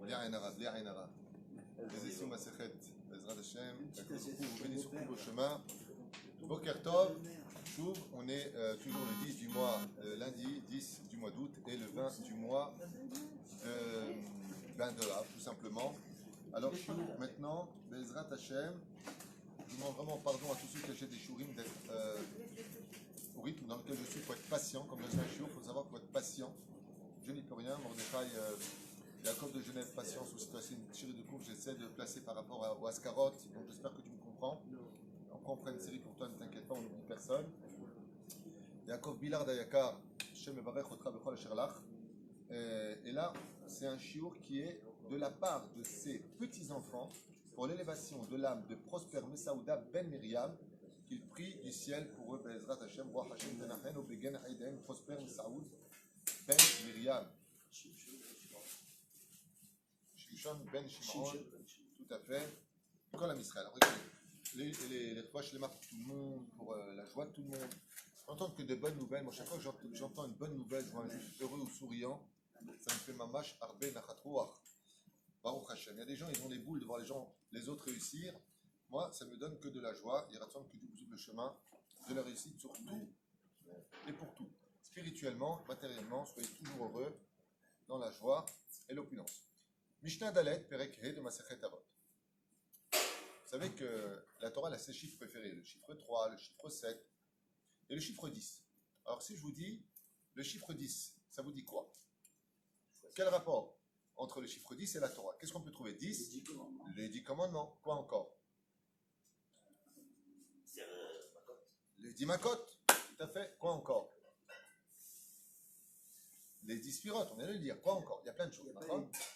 בלי עין הרע, בלי עין הרע. איזה סיום מסכת, בעזרת השם, vous bénissez sur tout vos chemins. Boker Tov, Chouv, on est toujours le 10 du mois, lundi 10 du mois d'août et le 20 du mois de Av, tout simplement. Alors Chouv, maintenant, Bezrat Hashem, je demande vraiment pardon à tous ceux qui achètent des chourim d'être au rythme dans lequel je suis. Il faut être patient, comme dans un chiour, il faut savoir qu'il faut être patient. Je n'y peux rien, Mordechai, Jacob de Genève, patience, ou si tu as une tirée de cours, j'essaie de placer par rapport au Ascarot, donc j'espère que tu me comprends. Après on fera une série pour toi, ne t'inquiète pas, on n'oublie personne. Jacob Bilard Ayakar, Shem Evarech Otra Bechol Asher Lach. Et là, c'est un chiour qui est de la part de ses petits-enfants pour l'élévation de l'âme de Prosper Messaouda Ben Myriam, qu'il prie du ciel pour eux, Bezrat Hashem, Roi Hashem Benachen, Obegen Haïden, Prosper Messaoud Ben Myriam. Shimshon Ben Shimon, tout à fait. Quand la Israël. Les trois chez les marques pour tout le monde, pour la joie de tout le monde. J'entends que de bonnes nouvelles. Moi, chaque fois que j'entends une bonne nouvelle, je vois un juif heureux ou souriant, ça me fait mamash arbe nachatrouach. Baruch Hashem. Il y a des gens, ils ont les boules de voir les autres réussir. Moi, ça me donne que de la joie. Il ressemble que Dieu vous ouvre le chemin de la réussite sur tout et pour tout. Spirituellement, matériellement, soyez toujours heureux dans la joie et l'opulence. Mishnah Dalet, Perek He de Masechet Avot. Vous savez que la Torah a ses chiffres préférés, le chiffre 3, le chiffre 7 et le chiffre 10. Alors si je vous dis le chiffre 10, ça vous dit quoi? Quel rapport entre le chiffre 10 et la Torah? Qu'est-ce qu'on peut trouver? 10, les 10 commandements. Quoi encore? Les 10 makot, tout à fait. Quoi encore? Les 10 spirotes, on vient de le dire. Quoi encore? Il y a plein de choses.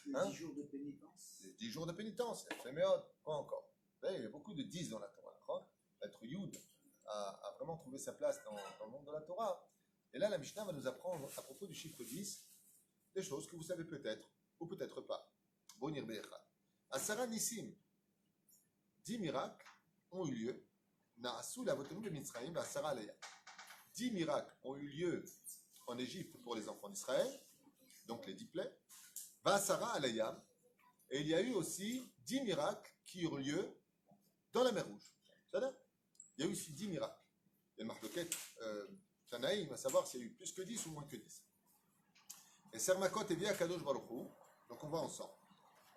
Les 10 jours de pénitence. Les 10 jours de pénitence, il y a Féméod. Quoi encore? Vous savez, il y a beaucoup de 10 dans la Torah. L'être Yud a vraiment trouvé sa place dans le monde de la Torah. Et là, la Mishnah va nous apprendre à propos du chiffre 10 des choses que vous savez peut-être ou peut-être pas. Bonir Be'echad. Asara Nissim, 10 miracles ont eu lieu. Na'asu l'avotenu de Mitzrayim Asara Aleya. 10 miracles ont eu lieu en Égypte pour les enfants d'Israël, donc les 10 plaies. Asara Aleyam. Et il y a eu aussi 10 miracles qui eurent lieu dans la mer Rouge. C'est-à-dire, il y a eu aussi 10 miracles. Il y a une marloquette Tanaïm, à savoir s'il y a eu plus que 10 ou moins que 10. Et Sermakot et Via Kadosh Baruch Hu, donc on va ensemble.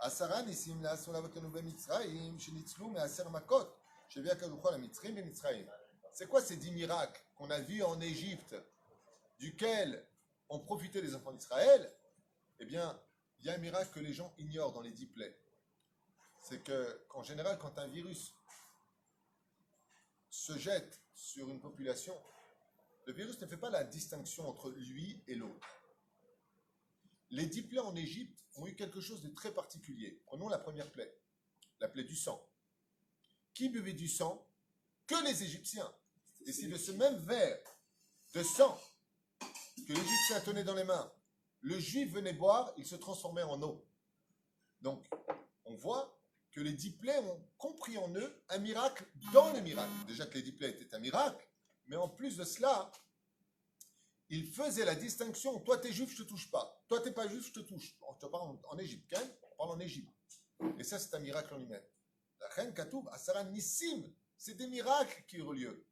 Asara Nissim la Solavotenu Mitzrayim, Shenitzlu, mais Aser Makot, chez Via Kadosh Hu la Mitzrayim et Mitzrayim. C'est quoi ces 10 miracles qu'on a vus en Égypte, duquel ont profité les enfants d'Israël? Eh bien, il y a un miracle que les gens ignorent dans les 10 plaies. C'est qu'en général, quand un virus se jette sur une population, le virus ne fait pas la distinction entre lui et l'autre. Les 10 plaies en Égypte ont eu quelque chose de très particulier. Prenons la première plaie, la plaie du sang. Qui buvait du sang? Que les Égyptiens. Et si de ce même verre de sang que l'Égyptien tenait dans les mains, le Juif venait boire, il se transformait en eau. Donc, on voit que les 10 plaies ont compris en eux un miracle dans le miracle. Déjà que les 10 plaies étaient un miracle, mais en plus de cela, ils faisaient la distinction. Toi, t'es juif, je te touche pas. Toi, t'es pas juif, je te touche. On te parle en Égypte, hein? On parle en Égypte. Et ça, c'est un miracle en lui-même. La reine Katoub, Asara Nissim, c'est des miracles qui eurent lieu.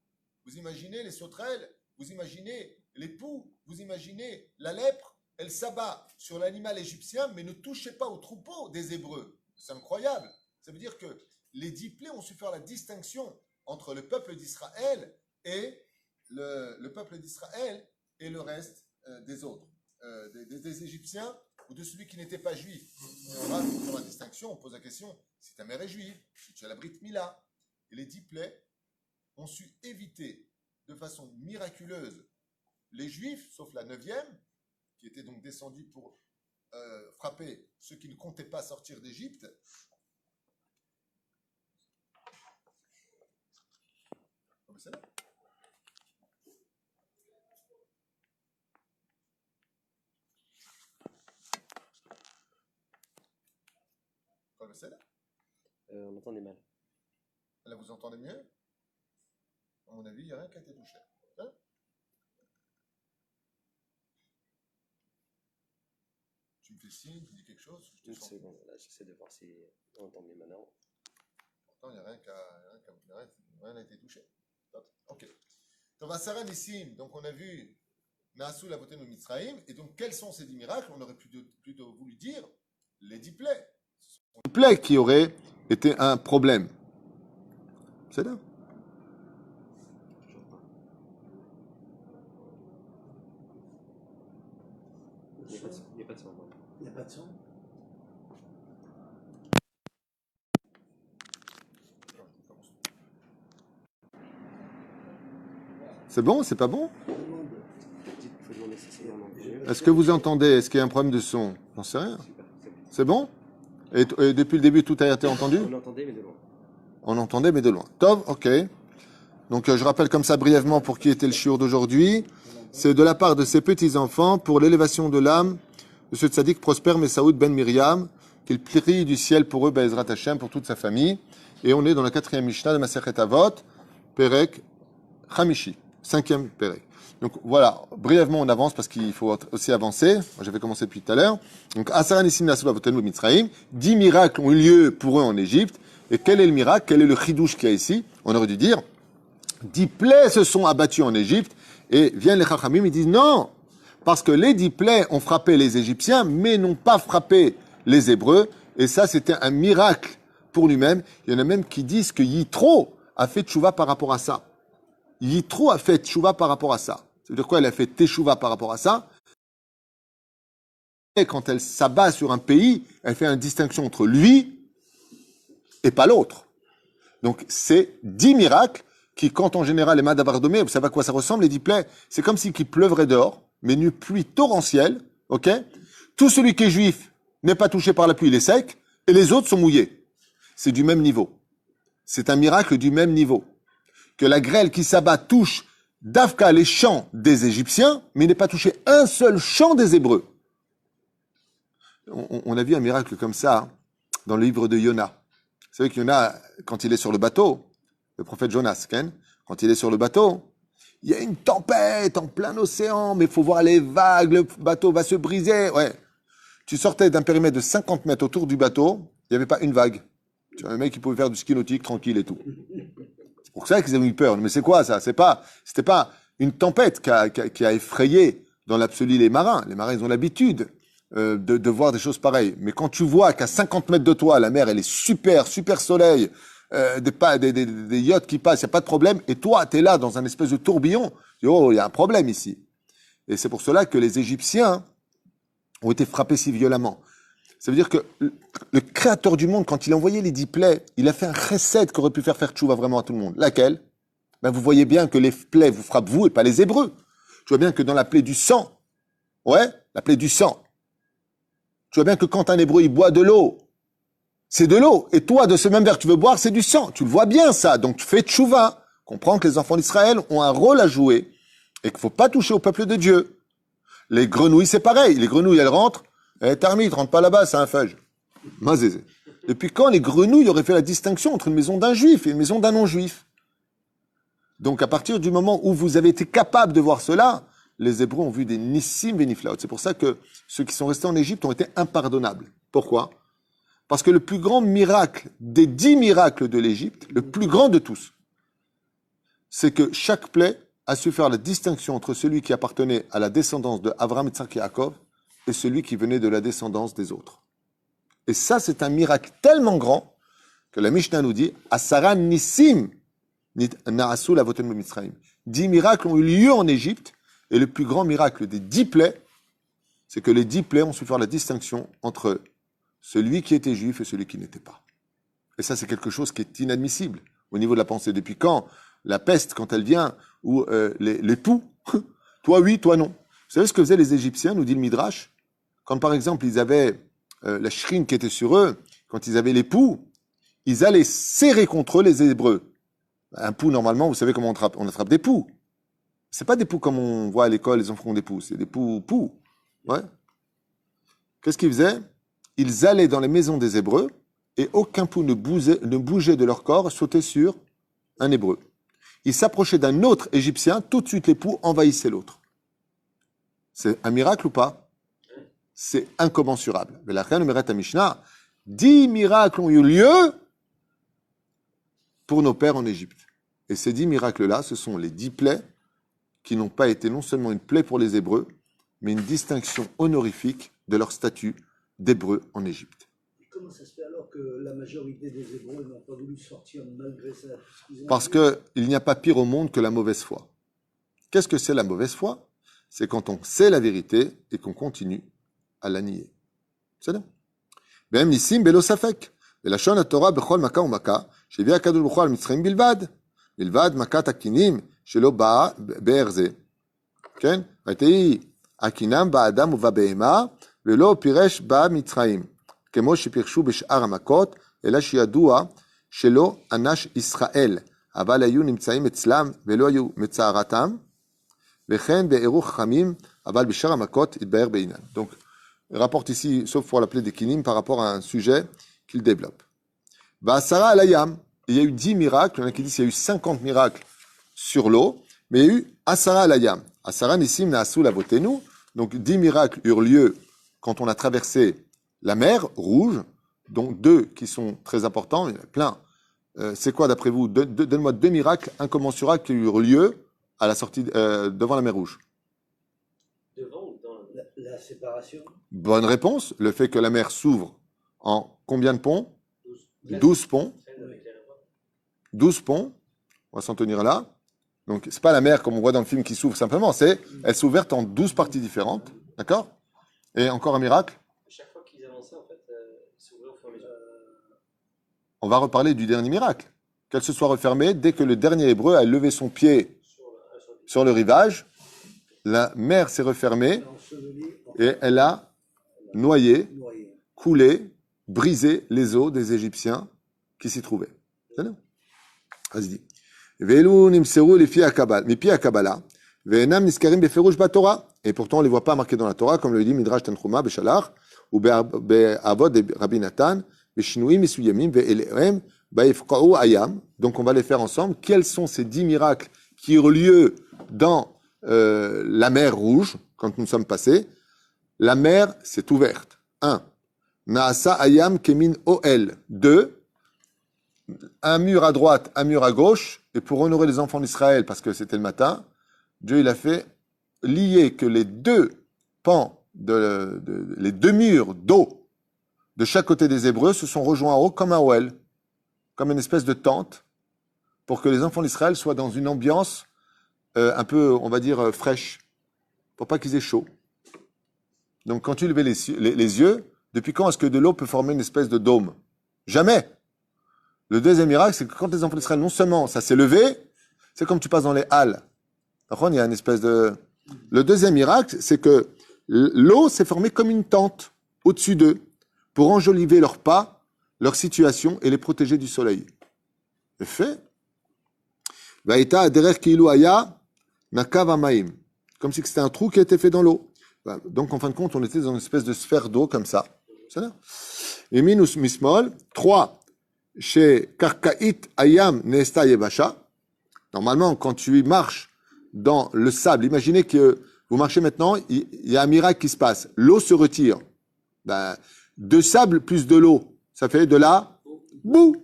Vous imaginez les sauterelles, vous imaginez les poux, vous imaginez la lèpre, elle s'abat sur l'animal égyptien, mais ne touchez pas au troupeau des Hébreux. C'est incroyable. Ça veut dire que les 10 plaies ont su faire la distinction entre le peuple d'Israël et le peuple d'Israël et le reste des autres, des Égyptiens ou de celui qui n'était pas juif. On va faire la distinction, on pose la question, si ta mère est juive, si tu as la Brit Mila. Et les 10 plaies ont su éviter de façon miraculeuse les Juifs, sauf la 9e, qui était donc descendue pour frapper ceux qui ne comptaient pas sortir d'Égypte. Comme ça. Comme ça. On entendait mal. Là, vous entendez mieux? À mon avis, il n'y a rien qui a été touché. Tu me fais signe, tu me dis quelque chose. Je Une te sens. seconde, là, j'essaie de voir si on entend mieux maintenant. Pourtant, il n'y a rien n'a été touché. Ok. Donc, Asara Nissim, donc on a vu Naasu la beauté de Mitzrayim, et donc quels sont ces 10 miracles? On aurait plutôt voulu dire les 10 plaies. Les plaies qui auraient été un problème. C'est là. Toujours pas. Il n'y a pas de son. Il n'y a pas de son. Il n'y a pas de son. C'est bon? C'est pas bon? Il faut demander si c'est vraiment mieux. Est-ce que vous entendez? Est-ce qu'il y a un problème de son? J'en sais rien. Super, c'est bon. C'est bon? Et depuis le début, tout a été entendu? On entendait, mais de loin. On entendait, mais de loin. Tov, ok. Donc, je rappelle comme ça brièvement pour qui était le shiur d'aujourd'hui. C'est de la part de ces petits-enfants pour l'élévation de l'âme de ce tzaddik Prosper Messaoud Ben Miriam, qu'il prie du ciel pour eux, Be'ezrat Hashem, pour toute sa famille. Et on est dans la 4e Mishnah de Masechet Avot, Perek Hamishi, 5e Perek. Donc voilà, brièvement on avance parce qu'il faut aussi avancer. Moi, j'avais commencé depuis tout à l'heure. Donc, Asara Nissim Nasu Bavoten Mitzrayim, 10 miracles ont eu lieu pour eux en Égypte. Et quel est le miracle? Quel est le chidouche qu'il y a ici? On aurait dû dire 10 plaies se sont abattues en Égypte. Et viennent les Chachamim, ils disent non, parce que les 10 plaies ont frappé les Égyptiens, mais n'ont pas frappé les Hébreux. Et ça, c'était un miracle pour lui-même. Il y en a même qui disent que Yitro a fait tchouva par rapport à ça. Yitro a fait tchouva par rapport à ça. Ça veut dire quoi? Elle a fait teshuva par rapport à ça. Et quand elle s'abat sur un pays, elle fait une distinction entre lui et pas l'autre. Donc, c'est 10 miracles qui, quand en général, les madabardomé, vous savez à quoi ça ressemble, les 10 plaies? C'est comme s'il pleuvrait dehors, mais une pluie torrentielle, ok? Tout celui qui est juif n'est pas touché par la pluie, il est sec, et les autres sont mouillés. C'est du même niveau. C'est un miracle du même niveau. Que la grêle qui s'abat touche d'Afka les champs des Égyptiens, mais n'est pas touché un seul champ des Hébreux. On a vu un miracle comme ça hein, dans le livre de Yona. Vous savez que Yona, quand il est sur le bateau, le prophète Jonas, quand il est sur le bateau, il y a une tempête en plein océan, mais il faut voir les vagues, le bateau va se briser. Ouais. Tu sortais d'un périmètre de 50 mètres autour du bateau, il n'y avait pas une vague. Tu vois, un mec qui pouvait faire du ski nautique tranquille et tout. C'est pour ça qu'ils avaient eu peur. Mais c'est quoi ça? C'était pas une tempête qui a effrayé dans l'absolu les marins. Les marins, ils ont l'habitude de voir des choses pareilles. Mais quand tu vois qu'à 50 mètres de toi, la mer, elle est super soleil, des yachts qui passent, il n'y a pas de problème. Et toi, tu es là dans un espèce de tourbillon. Tu dis, oh, il y a un problème ici. Et c'est pour cela que les Égyptiens ont été frappés si violemment. Ça veut dire que le créateur du monde, quand il a envoyé les 10 plaies, il a fait un chesed qui aurait pu faire tchouva vraiment à tout le monde. Laquelle? Ben, vous voyez bien que les plaies vous frappent vous et pas les Hébreux. Tu vois bien que dans la plaie du sang, ouais, la plaie du sang, tu vois bien que quand un Hébreu, il boit de l'eau, c'est de l'eau. Et toi, de ce même verre que tu veux boire, c'est du sang. Tu le vois bien, ça. Donc, tu fais tchouva. Comprends que les enfants d'Israël ont un rôle à jouer et qu'il faut pas toucher au peuple de Dieu. Les grenouilles, c'est pareil. Les grenouilles, elles rentrent. Termite, rentre pas là-bas, c'est un feuge. Mazézé. Depuis quand les grenouilles auraient fait la distinction entre une maison d'un juif et une maison d'un non-juif? Donc, à partir du moment où vous avez été capable de voir cela, les Hébreux ont vu des nissim veniflaot. C'est pour ça que ceux qui sont restés en Égypte ont été impardonnables. Pourquoi? Parce que le plus grand miracle des 10 miracles de l'Égypte, le plus grand de tous, c'est que chaque plaie a su faire la distinction entre celui qui appartenait à la descendance de Avraham, Yitzhak et Yaakov et celui qui venait de la descendance des autres. Et ça, c'est un miracle tellement grand que la Mishnah nous dit « Asara nissim na'asu lavoten b'Mitzrayim ». 10 miracles ont eu lieu en Égypte et le plus grand miracle des 10 plaies, c'est que les 10 plaies ont su faire la distinction entre celui qui était juif et celui qui n'était pas. Et ça, c'est quelque chose qui est inadmissible au niveau de la pensée. Depuis quand la peste, quand elle vient, ou les poux, toi oui, toi non. Vous savez ce que faisaient les Égyptiens, nous dit le Midrash? Quand par exemple, ils avaient la shrine qui était sur eux, quand ils avaient les poux, ils allaient serrer contre eux les Hébreux. Un pou, normalement, vous savez comment on attrape des poux. C'est pas des poux comme on voit à l'école, les enfants ont des poux. C'est des poux. Ouais. Qu'est-ce qu'ils faisaient? Ils allaient dans les maisons des Hébreux et aucun pou ne bougeait de leur corps, sautait sur un Hébreu. Ils s'approchaient d'un autre Égyptien, tout de suite les poux envahissaient l'autre. C'est un miracle ou pas? c'est incommensurable. Mais la reine Meret Mishnah, 10 miracles ont eu lieu pour nos pères en Égypte. Et ces 10 miracles-là, ce sont les 10 plaies qui n'ont pas été non seulement une plaie pour les Hébreux, mais une distinction honorifique de leur statut d'Hébreux en Égypte. Et comment ça se fait alors que la majorité des Hébreux n'ont pas voulu sortir malgré ça? Parce qu'il n'y a pas pire au monde que la mauvaise foi. Qu'est-ce que c'est la mauvaise foi? C'est quand on sait la vérité et qu'on continue à la nier. C'est ça. Même nissim belo safek. ולשון התורה בכל מכה ומכה, שהביאה הקדוש ברוך הוא על מצרים בלבד. מלבד מכת הקינים שלא באה באר זה. כן? ותהי הקינם באדם ובבהמה, ולא פירש בה מצרים. כמו שפירשו בשאר המכות, אלא שידוע שלא אנש ישראל, אבל היו נמצאים אצלם ולא היו מצערתם, וכן באירו חכמים, אבל בשאר המכות התבאר בעינן. Donc, rapporte ici, sauf pour l'appeler des kinim, par rapport à un sujet qu'il développe. Ba'asara alayam, il y a eu 10 miracles, il y en a qui disent qu'il y a eu 50 miracles sur l'eau, mais il y a eu Asara alayam. Asara nissim na'asu lavotenu, donc 10 miracles eurent lieu quand on a traversé la mer Rouge, donc 2 qui sont très importants, il y en a plein. C'est quoi d'après vous? Donne-moi 2 miracles incommensurables qui eurent lieu à la sortie devant la mer Rouge. Devant ou dans la séparation? Bonne réponse. Le fait que la mer s'ouvre en combien de ponts? 12 ponts. 12 ponts. On va s'en tenir là. Donc, c'est pas la mer comme on voit dans le film qui s'ouvre simplement, elle s'est ouverte en 12 parties différentes. D'accord? Et encore un miracle? À chaque fois qu'ils avançaient, en fait, ils s'ouvraient au fur et à mesure. On va reparler du dernier miracle. Qu'elle se soit refermée dès que le dernier Hébreu a levé son pied sur le rivage. La mer s'est refermée et elle a noyé, coulé, brisé les os des Égyptiens qui s'y trouvaient. C'est ça? Vas-y. Ve'elu nimseru lifi hakabala, mipi hakabala, ve'enam niskarim beferush baTorah. Et pourtant, on ne les voit pas marqués dans la Torah, comme le dit Midrash Tanchuma, Beshalach, ou Be'avod de Rabbi Nathan, Be'shinuim misuyamim, ve'elehem, ba'ifqa'u ayam. Donc, on va les faire ensemble. Quels sont ces 10 miracles qui eurent lieu dans la mer Rouge, quand nous sommes passés? La mer s'est ouverte. 1. Naasa ayam kemin oel. 2. Un mur à droite, un mur à gauche. Et pour honorer les enfants d'Israël, parce que c'était le matin, Dieu il a fait lier que les 2 pans, les 2 murs d'eau de chaque côté des Hébreux se sont rejoints en haut comme un oel, comme une espèce de tente, pour que les enfants d'Israël soient dans une ambiance un peu, on va dire, fraîche, pour pas qu'ils aient chaud. Donc quand tu levais les yeux, depuis quand est-ce que de l'eau peut former une espèce de dôme? Jamais. Le deuxième miracle, c'est que quand les enfants d'Israël, non seulement ça s'est levé, c'est comme tu passes dans les halles. Par il y a une espèce de... Le deuxième miracle, c'est que l'eau s'est formée comme une tente au-dessus d'eux pour enjoliver leurs pas, leur situation et les protéger du soleil. Le fait. Vaïta aderer kilu aya nakav amaim. Comme si c'était un trou qui a été fait dans l'eau. Donc, en fin de compte, on était dans une espèce de sphère d'eau comme ça. C'est ça? Et minus mismol. 3. Chez Karkaït Ayam Nesta Yebasha. Normalement, quand tu marches dans le sable, imaginez que vous marchez maintenant, il y a un miracle qui se passe. L'eau se retire. De sable plus de l'eau, ça fait de la boue.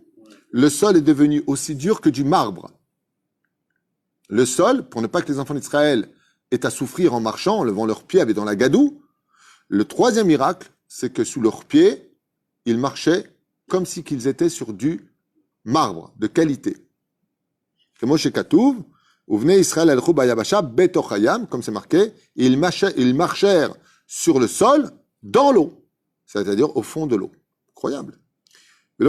Le sol est devenu aussi dur que du marbre. Le sol, pour ne pas que les enfants d'Israël aient à souffrir en marchant, en levant leurs pieds avec dans la gadoue, le troisième miracle, c'est que sous leurs pieds, ils marchaient comme si qu'ils étaient sur du marbre de qualité. Comme chez Katouv, où venait Israël al-Khub Ayabasha, Betochayam, comme c'est marqué, ils marchèrent sur le sol, dans l'eau, c'est-à-dire au fond de l'eau. Incroyable. Et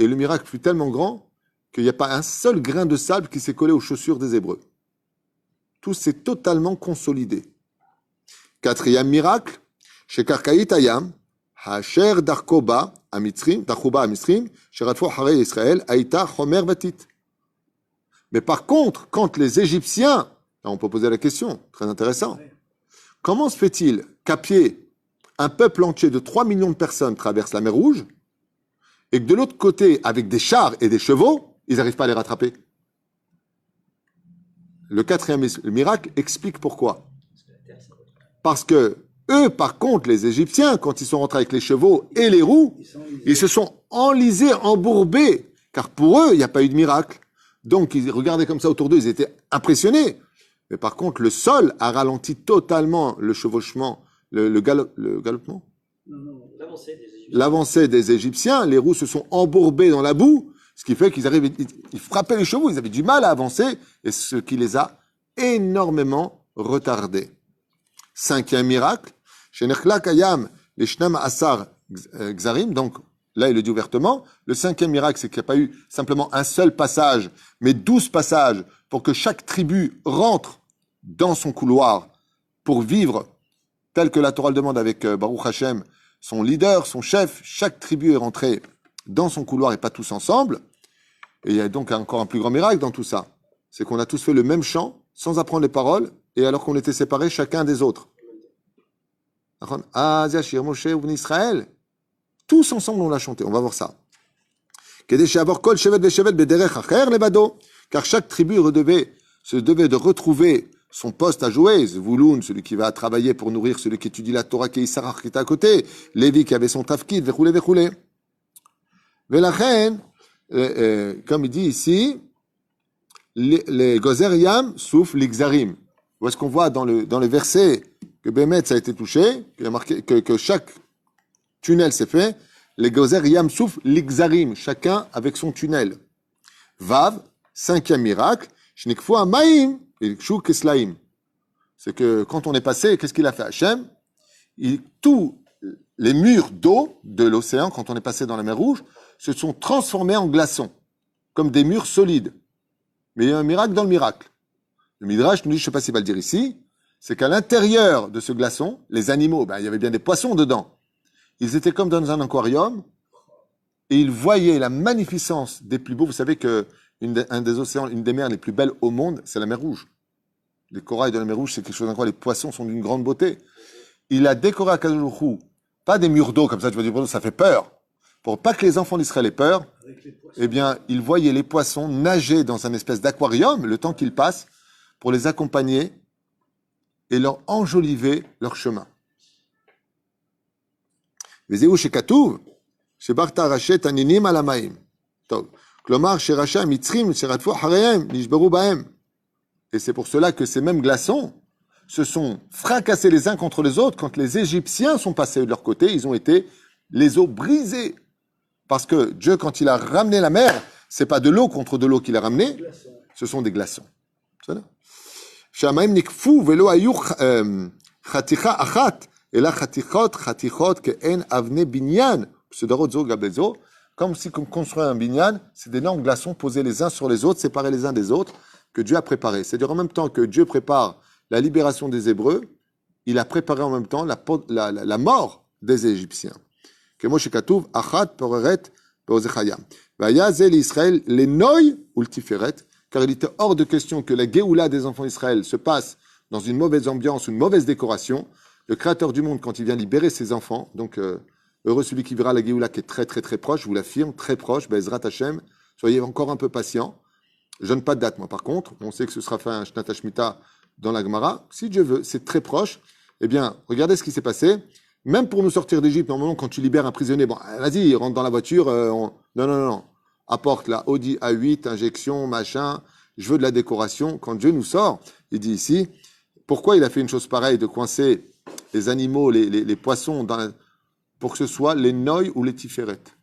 le miracle fut tellement grand qu'il n'y a pas un seul grain de sable qui s'est collé aux chaussures des Hébreux. Tout s'est totalement consolidé. Quatrième miracle, chez Karkaït Ayam, Hacher Darkoba Amitrim, Sheratfo Hare Israël, Aïta Chomer Vatit. Mais par contre, quand les Égyptiens, là on peut poser la question, très intéressant, comment se fait-il qu'à pied, un peuple entier de 3 millions de personnes traverse la mer Rouge, et que de l'autre côté, avec des chars et des chevaux, ils n'arrivent pas à les rattraper? Le quatrième miracle explique pourquoi. Parce que eux, par contre, les Égyptiens, quand ils sont rentrés avec les chevaux et les roues, ils se sont enlisés, embourbés, car pour eux, il n'y a pas eu de miracle. Donc, ils regardaient comme ça autour d'eux, ils étaient impressionnés. Mais par contre, le sol a ralenti totalement le chevauchement, le galopement. L'avancée des Égyptiens, les roues se sont embourbées dans la boue, ce qui fait qu'ils arrivent, ils frappaient les chevaux, ils avaient du mal à avancer, et ce qui les a énormément retardés. Cinquième miracle, chez Nechla Kayam, les Shnam Asar Gzarim, donc là il le dit ouvertement, le cinquième miracle c'est qu'il n'y a pas eu simplement un seul passage, mais 12 passages pour que chaque tribu rentre dans son couloir pour vivre tel que la Torah le demande avec Baruch Hashem, son leader, son chef, chaque tribu est rentrée dans son couloir et pas tous ensemble. Et il y a donc encore un plus grand miracle dans tout ça, c'est qu'on a tous fait le même chant, sans apprendre les paroles, et alors qu'on était séparés chacun des autres. Ah, Yashir, Moshe, ou Israël. Tous ensemble, on l'a chanté. On va voir ça. Car chaque tribu se devait de retrouver son poste à jouer. Zvouloun, celui qui va travailler pour nourrir celui qui étudie la Torah, qui est Issachar, qui est à côté. Lévi, qui avait son tafkid, vechoulé, vechoulé. Velachen, comme il dit ici, les Gozer Yam soufflent l'Ixarim. Où est-ce qu'on voit dans le verset que Bémet ça a été touché, qu'il y a marqué que chaque tunnel s'est fait, les Gozer Yam soufflent l'Ixarim, chacun avec son tunnel. Vav, cinquième miracle, Shnikfu Amaim, et Kshu Keslaim. C'est que quand on est passé, qu'est-ce qu'il a fait Hachem? Tous les murs d'eau de l'océan, quand on est passé dans la mer Rouge, se sont transformés en glaçons, comme des murs solides. Mais il y a un miracle dans le miracle. Le Midrash nous dit, je ne sais pas s'il va le dire ici, c'est qu'à l'intérieur de ce glaçon, les animaux, il y avait bien des poissons dedans. Ils étaient comme dans un aquarium et ils voyaient la magnificence des plus beaux. Vous savez que un des océans, une des mers les plus belles au monde, c'est la mer Rouge. Les corails de la mer Rouge, c'est quelque chose d'incroyable. Les poissons sont d'une grande beauté. Il a décoré à Kadosh Baruch Hu, pas des murs d'eau comme ça, tu vas dire, ça fait peur. Pour pas que les enfants d'Israël aient peur, eh bien, ils voyaient les poissons nager dans un espèce d'aquarium le temps qu'ils passent pour les accompagner et leur enjoliver leur chemin. Et c'est pour cela que ces mêmes glaçons se sont fracassés les uns contre les autres quand les Égyptiens sont passés de leur côté, ils ont été les os brisés. Parce que Dieu, quand il a ramené la mer, c'est pas de l'eau contre de l'eau qu'il a ramené, ce sont des glaçons. C'est ça? שהמים נקפו ולא היו חתיכה אחת, אלא חתיכות, חתיכות כאין אבני בניין. בסדרות זו גבי זו, comme si on construit un binyan, c'est d'énormes glaçons posés les uns sur les autres, séparés les uns des autres, que Dieu a préparé. C'est-à-dire en même temps que Dieu prépare la libération des Hébreux, il a préparé en même temps la mort des Égyptiens. כמו שכתוב, אחת פוררת בעוזך הים. והיה זה לישראל לנוי ולתפארת, car il était hors de question que la Géoula des enfants d'Israël se passe dans une mauvaise ambiance, une mauvaise décoration. Le Créateur du monde, quand il vient libérer ses enfants, donc heureux celui qui verra la Géoula qui est très très très proche, je vous l'affirme, très proche, Bezrat Hashem, soyez encore un peu patient. Je donne pas de date, moi par contre, on sait que ce sera fait un Shnat Shemitah dans la Gemara. Si Dieu veut, c'est très proche. Eh bien, regardez ce qui s'est passé. Même pour nous sortir d'Égypte, normalement, quand tu libères un prisonnier, bon, vas-y, rentre dans la voiture, non. Apporte la Audi A8, injection, machin, je veux de la décoration. Quand Dieu nous sort, il dit ici, pourquoi il a fait une chose pareille de coincer les animaux, les poissons, pour que ce soit les noïs ou les tiférettes?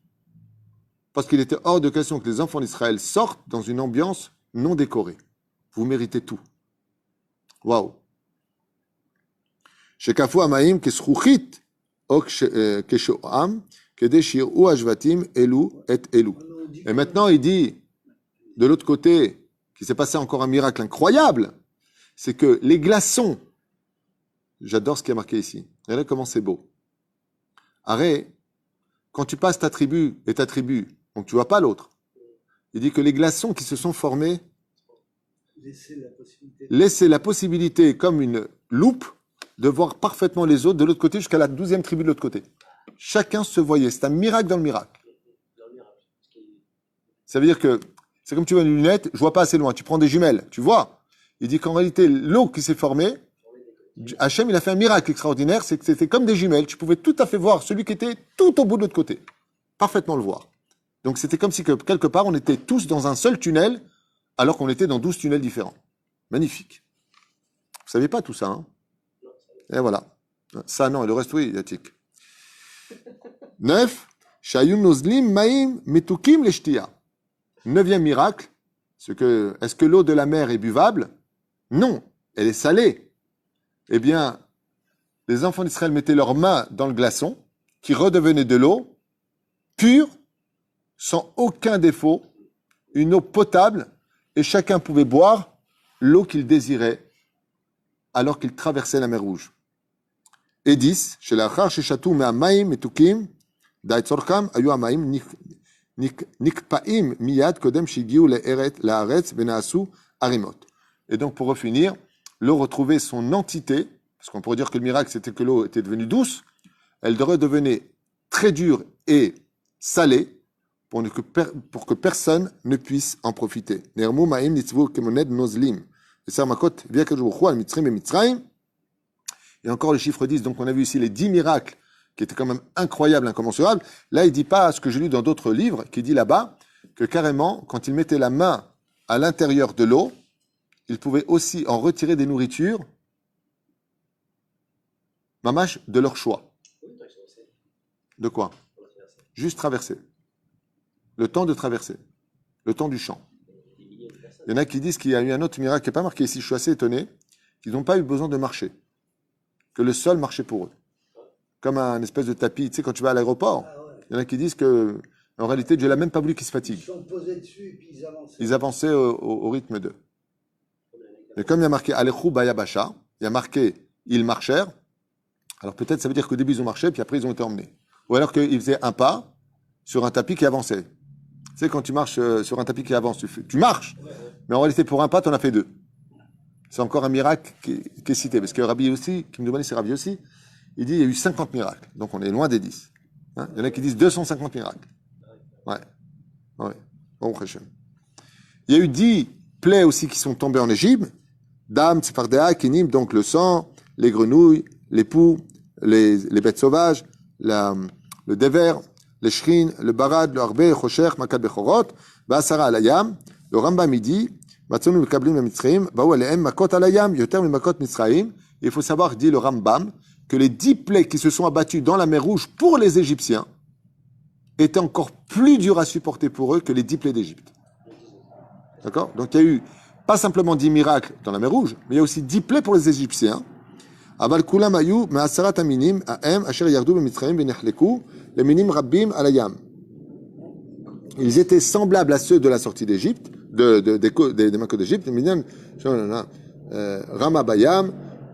Parce qu'il était hors de question que les enfants d'Israël sortent dans une ambiance non décorée. Vous méritez tout. Waouh! Shekafu amaim kesruchit ok keshoam kede shiru ashvatim elu et elu. Et maintenant, il dit, de l'autre côté, qu'il s'est passé encore un miracle incroyable, c'est que les glaçons, j'adore ce qui est marqué ici, regardez comment c'est beau. Arrête, quand tu passes ta tribu, donc tu vois pas l'autre, il dit que les glaçons qui se sont formés, laissez la possibilité, comme une loupe, de voir parfaitement les autres de l'autre côté jusqu'à la 12e tribu de l'autre côté. Chacun se voyait, c'est un miracle dans le miracle. Ça veut dire que c'est comme tu vois une lunette, je vois pas assez loin. Tu prends des jumelles, tu vois. Il dit qu'en réalité, l'eau qui s'est formée Hachem, il a fait un miracle extraordinaire, c'est que c'était comme des jumelles. Tu pouvais tout à fait voir celui qui était tout au bout de l'autre côté. Parfaitement le voir. Donc c'était comme si que, quelque part, on était tous dans un seul tunnel, alors qu'on était dans 12 tunnels différents. Magnifique. Vous saviez pas tout ça, hein? Et voilà. Ça, non, et le reste, oui, Yatik. 9. Shayun nozlim maim metukim leshtia. 9e miracle. Est-ce que l'eau de la mer est buvable? Non, elle est salée. Eh bien, les enfants d'Israël mettaient leurs mains dans le glaçon, qui redevenait de l'eau, pure, sans aucun défaut, une eau potable, et chacun pouvait boire l'eau qu'il désirait, alors qu'il traversait la mer Rouge. Et 10, chez l'achar, chez Chatou, mais amaim metukim, da'etzorkam, ayu amaim, nikpaim miyad kodem shigiu la'aretz benaasu arimot. Et donc, pour refinir, l'eau retrouvait son entité, parce qu'on pourrait dire que le miracle, c'était que l'eau était devenue douce, elle redevenait très dure et salée, pour que personne ne puisse en profiter. Nermu ma'im nitzvu kemoned nozlim. Et encore les chiffres 10, donc on a vu ici les 10 miracles qui étaient quand même incroyables, incommensurables. Là, il ne dit pas ce que j'ai lu dans d'autres livres, qui dit là-bas que carrément, quand il mettait la main à l'intérieur de l'eau, il pouvait aussi en retirer des nourritures, mamash, de leur choix. De quoi? Juste traverser. Le temps de traverser. Le temps du champ. Il y en a qui disent qu'il y a eu un autre miracle qui n'est pas marqué ici. Je suis assez étonné qu'ils n'ont pas eu besoin de marcher. Que le sol marchait pour eux. Comme un espèce de tapis. Tu sais, quand tu vas à l'aéroport, il y en a qui disent que, en réalité, Dieu n'a même pas voulu qu'ils se fatiguent. Ils sont posés dessus et puis ils avançaient. Ils avançaient au rythme d'eux. Et comme il y a marqué Alechou Bayabasha, il y a marqué ils marchèrent. Alors peut-être ça veut dire qu'au début ils ont marché, puis après ils ont été emmenés. Ou alors qu'ils faisaient un pas sur un tapis qui avançait. Tu sais, quand tu marches sur un tapis qui avance, tu marches. Mais en réalité, pour un pas, tu en as fait 2. C'est encore un miracle qui est cité. Parce que Rabbi aussi, qui me demandait, c'est Rabbi aussi, il dit il y a eu 50 miracles. Donc on est loin des 10. Hein, il y en a qui disent 250 miracles. Ouais. Bon, Hashem. Il y a eu 10 plaies aussi qui sont tombées en Égypte. Dam, Tsefardea, Kinim, donc le sang, les grenouilles, les poux, les bêtes sauvages, le déver, les shrines, le barad, le harbe, le chosher, makad bechorot, ba'asara alayam, le Rambam dit, matzonu mekablim le baou alehem makot alayam, yoter makot mitzraim. Il faut savoir, dit le Rambam, que les 10 plaies qui se sont abattues dans la mer Rouge pour les Égyptiens étaient encore plus dures à supporter pour eux que les 10 plaies d'Égypte. D'accord? Donc il y a eu pas simplement 10 miracles dans la mer Rouge, mais il y a aussi 10 plaies pour les Égyptiens. Aval kulam ayu ma'asarat aminim aem asher yardu b'mitzrayim v'nechleku leminim rabbim alayam. Ils étaient semblables à ceux de la sortie d'Égypte, des Makot d'Égypte. Rama bayam,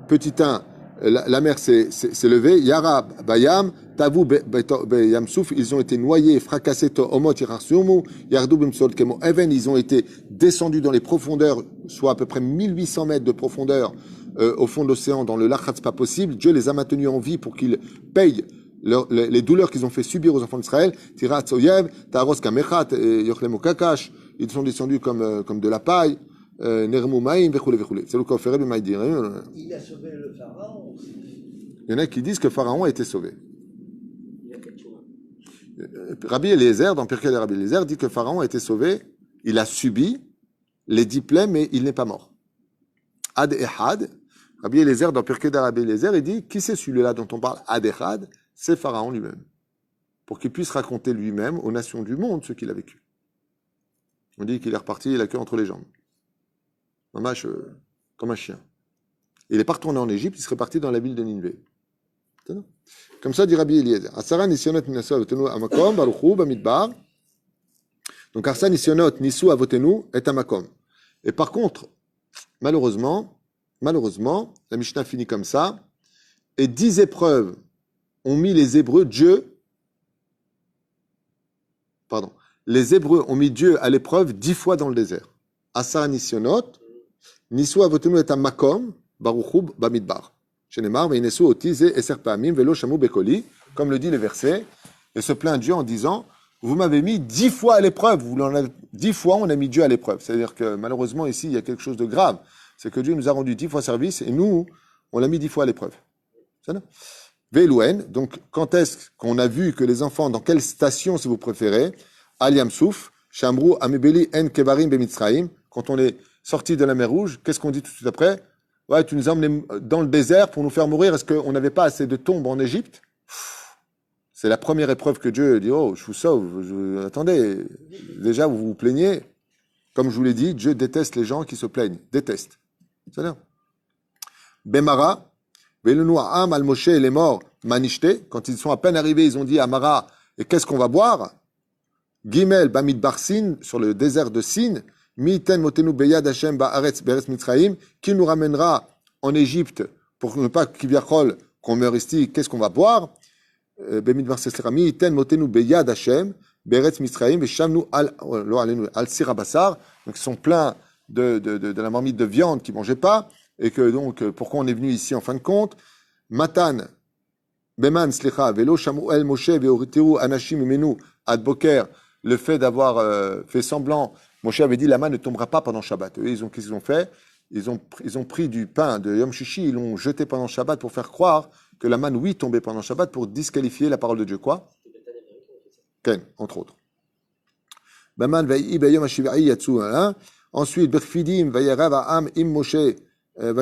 petit 1, la mer s'est levée. Yara bayam, tavu beyamsouf, ils ont été noyés, fracassés to omot yirarsumu, yardu b'msol kemo even, ils ont été descendus dans les profondeurs, soit à peu près 1800 mètres de profondeur, au fond de l'océan, dans le lachatz pas possible. Dieu les a maintenus en vie pour qu'ils payent les douleurs qu'ils ont fait subir aux enfants d'Israël. Tirat Soyev, Taros Kamechat, Yochlemo Kakash, ils sont descendus comme de la paille. Nermu Maïm, Vechoule, Vechoule. C'est le cas Ferré, le Maïdir. Il a sauvé le pharaon aussi. Il y en a qui disent que Pharaon a été sauvé. Rabbi Eliezer, dans Pirkei de Rabbi Eliezer, dit que Pharaon a été sauvé. Il a subi les 10 plaies, mais il n'est pas mort. Ad Ehad, Rabbi Eliezer, dans Pirkei de Rabbi Eliezer, il dit qui c'est celui-là dont on parle Ad Ehad? C'est Pharaon lui-même. Pour qu'il puisse raconter lui-même aux nations du monde ce qu'il a vécu. On dit qu'il est reparti la queue entre les jambes. Mamash, comme un chien. Il n'est pas retourné en Égypte, il serait parti dans la ville de Nineveh. Comme ça dit Rabbi Eliezer. Asara nisyonot minasu avotenu amakom baruchu bamidbar. Donc Arsa nisyonot nisu avotenu et amakom. Et par contre, malheureusement, la Mishnah finit comme ça, et 10 épreuves ont mis les Hébreux, les Hébreux ont mis Dieu à l'épreuve 10 fois dans le désert. Asara nisyonot, nisu avotenu et amakom, baruchu bamidbar. Shenemar, veinesu otize eser pa'amim velo shamu bekoli, comme le dit le verset, et se plaint Dieu en disant, vous m'avez mis 10 fois à l'épreuve, 10 fois on a mis Dieu à l'épreuve. C'est-à-dire que malheureusement ici il y a quelque chose de grave, c'est que Dieu nous a rendu 10 fois service et nous, on l'a mis 10 fois à l'épreuve. C'est ça? Velouen, donc quand est-ce qu'on a vu que les enfants, dans quelle station si vous préférez, Al Yamsouf, Shamrou, Amebeli, En Kevarim, Bemitzraim, quand on est sorti de la mer Rouge, qu'est-ce qu'on dit tout de suite après? Ouais, tu nous as emmenés dans le désert pour nous faire mourir. Est-ce qu'on n'avait pas assez de tombes en Égypte? C'est la première épreuve que Dieu dit, oh, je vous sauve. Attendez, déjà vous vous plaignez. Comme je vous l'ai dit, Dieu déteste les gens qui se plaignent. Déteste. C'est-à-dire Bemara, Velunoam al Moshe et les morts, Manishte, quand ils sont à peine arrivés, ils ont dit à Mara, et qu'est-ce qu'on va boire? Gimel, Bamid Barsin, sur le désert de Sin, Miten Motenu Beyad Hashem Ba'aretz Beretz Mitzraim, qui nous ramènera en Égypte pour ne pas Kivyachol qu'on meure ici, qu'est-ce qu'on va boire? Bamid Barsin, Miten Motenu Beyad Hashem, Beretz Mitzraim, et Shamnu al Sirabassar, donc ils sont pleins de la marmite de viande qu'ils ne mangeaient pas. Et que donc, pourquoi on est venu ici en fin de compte? Matan, Beman, Slicha, Velo, Shamuel, Moshe, Veoritiru, Anashim, Menu, Ad Boker, le fait d'avoir fait semblant, Moshe avait dit la main ne tombera pas pendant Shabbat. Eux, qu'est-ce qu'ils ont fait? Ils ont pris du pain de Yom Shishi, ils l'ont jeté pendant Shabbat pour faire croire que la manne, oui, tombait pendant Shabbat pour disqualifier la parole de Dieu. Quoi? Ken, entre autres. Beman, Vay'i, Bayom Hashiva'i, Yatsu, ensuite, Berfidim, Vayerav, Am, Im, Moshe, le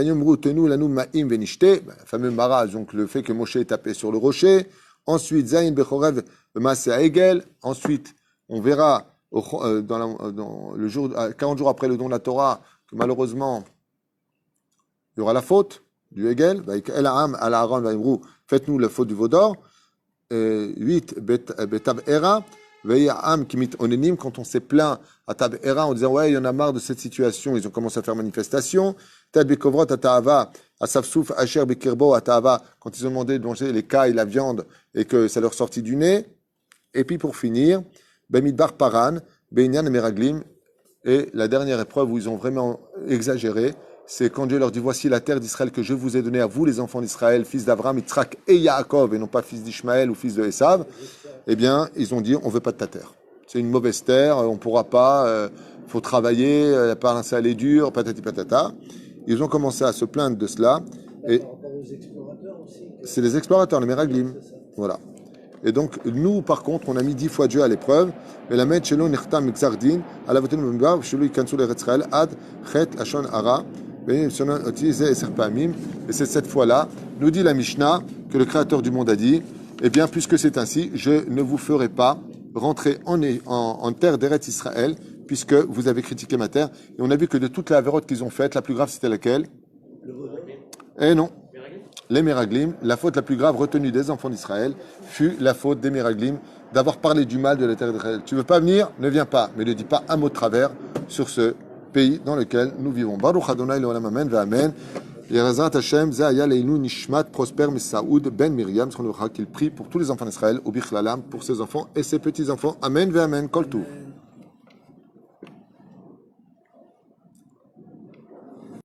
fameux Mara, donc le fait que Moshe est tapé sur le rocher. Ensuite, Zayin Bechorev Maaseh Egel. Ensuite, on verra dans le jour, 40 jours après le don de la Torah, que malheureusement, il y aura la faute du Egel. Faites-nous la faute du veau d'or. 8, Betab Era. Quand on s'est plaint à Tab Era en disant ouais, il y en a marre de cette situation, ils ont commencé à faire manifestation. Tad Bekovrot Atahava, Asafsouf Asher Bekirbo Atahava, quand ils ont demandé de manger les cailles, la viande, et que ça leur sortit du nez. Et puis pour finir, Bemidbar Paran, Beinyan et Meraglim, et la dernière épreuve où ils ont vraiment exagéré, c'est quand Dieu leur dit voici la terre d'Israël que je vous ai donnée à vous, les enfants d'Israël, fils d'Abraham, Yitzhak et Yaakov, et non pas fils d'Ishmaël ou fils de Esav. Eh bien, ils ont dit on veut pas de ta terre. C'est une mauvaise terre, on pourra pas, faut travailler, la parole elle est dure, patati patata. Ils ont commencé à se plaindre de cela. Et c'est les explorateurs, les Meraglim. Voilà. Et donc, nous, par contre, on a mis 10 fois Dieu à l'épreuve. Et la mettre chez nous, Nechtam Xardin, à la voiture de Mumbar, chez lui, Kansul et Retzrael, Ad, Chet, Ashon, Ara, et c'est cette fois-là, nous dit la Mishnah, que le Créateur du monde a dit, eh bien, puisque c'est ainsi, je ne vous ferai pas rentrer en terre d'Eretz Israël, puisque vous avez critiqué ma terre. Et on a vu que de toutes les avérotes qu'ils ont faites, la plus grave, c'était laquelle? Eh non. Les Meraglim, la faute la plus grave retenue des enfants d'Israël fut la faute des Meraglim d'avoir parlé du mal de la terre d'Israël. Tu veux pas venir? Ne viens pas. Mais ne dis pas un mot de travers sur ce pays dans lequel nous vivons. Baruch Adonai Leolam Amen V'Amen. Yerazat Hashem, Zaya Leinu Nishmat Prosper Mesaoud Ben Miriam, ce qu'on qu'il prie pour tous les enfants d'Israël, au Bichlalam, pour ses enfants et ses petits-enfants. Amen V'Amen. Kol Tov.